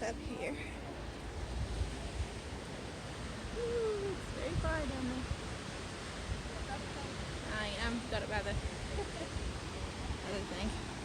live up here. Ooh, it's very far down there. I am. Got it by the other thing.